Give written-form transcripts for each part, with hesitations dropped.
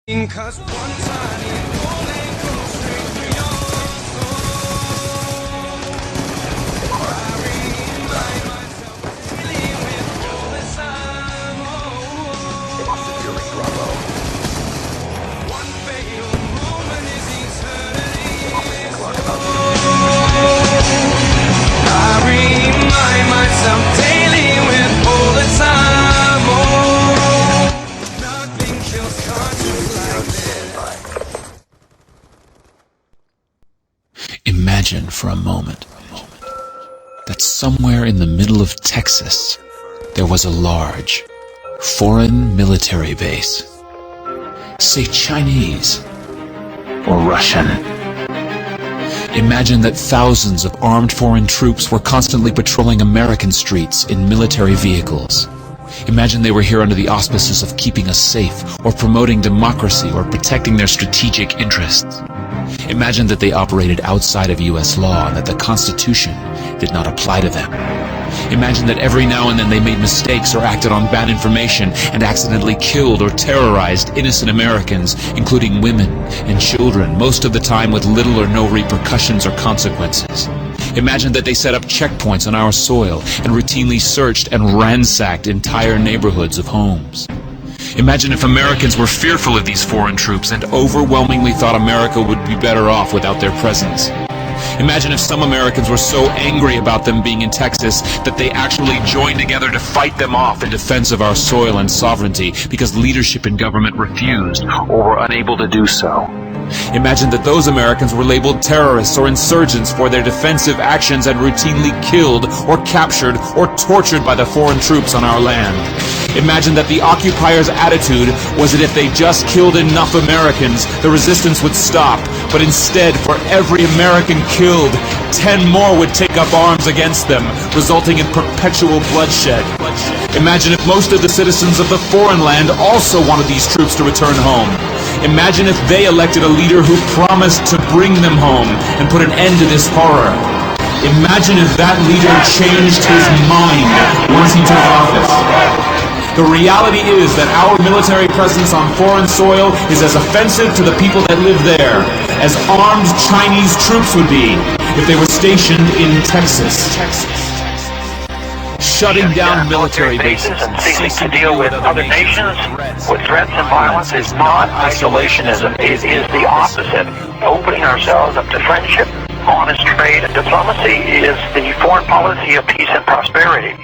'Cause one tiny bullet goes straight through your soul. I remind myself daily with all this time. One fatal moment is eternity. I remind myself daily with all the time. Nothing kills conscience like this. Imagine for a moment that somewhere in the middle of Texas there was a large foreign military base, say Chinese or Russian. Imagine that thousands of armed foreign troops were constantly patrolling American streets in military vehicles. Imagine they were here under the auspices of keeping us safe, or promoting democracy, or protecting their strategic interests. Imagine that they operated outside of U.S. law and that the Constitution did not apply to them. Imagine that every now and then they made mistakes or acted on bad information and accidentally killed or terrorized innocent Americans, including women and children, most of the time with little or no repercussions or consequences. Imagine that they set up checkpoints on our soil and routinely searched and ransacked entire neighborhoods of homes. Imagine if Americans were fearful of these foreign troops and overwhelmingly thought America would be better off without their presence. Imagine if some Americans were so angry about them being in Texas that they actually joined together to fight them off in defense of our soil and sovereignty because leadership in government refused or were unable to do so. Imagine that those Americans were labeled terrorists or insurgents for their defensive actions and routinely killed or captured or tortured by the foreign troops on our land. Imagine that the occupiers' attitude was that if they just killed enough Americans, the resistance would stop. But instead, for every American killed, 10 more would take up arms against them, resulting in perpetual bloodshed. Imagine if most of the citizens of the foreign land also wanted these troops to return home. Imagine if they elected a leader who promised to bring them home and put an end to this horror. Imagine if that leader changed his mind once he took office. The reality is that our military presence on foreign soil is as offensive to the people that live there as armed Chinese troops would be if they were stationed in Texas. Shutting down military bases and ceasing to deal with other nations with threats and violence is not isolationism. It is the opposite. Opening ourselves up to friendship, honest trade, and diplomacy is the foreign policy of peace and prosperity.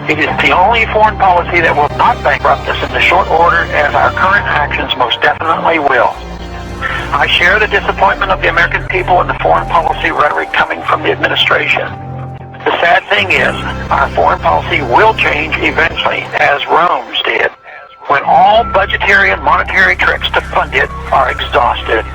It is the only foreign policy that will not bankrupt us in the short order, as our current actions most definitely will. I share the disappointment of the American people in the foreign policy rhetoric coming from the administration. The sad thing is, our foreign policy will change eventually, as Rome's did, when all budgetary and monetary tricks to fund it are exhausted.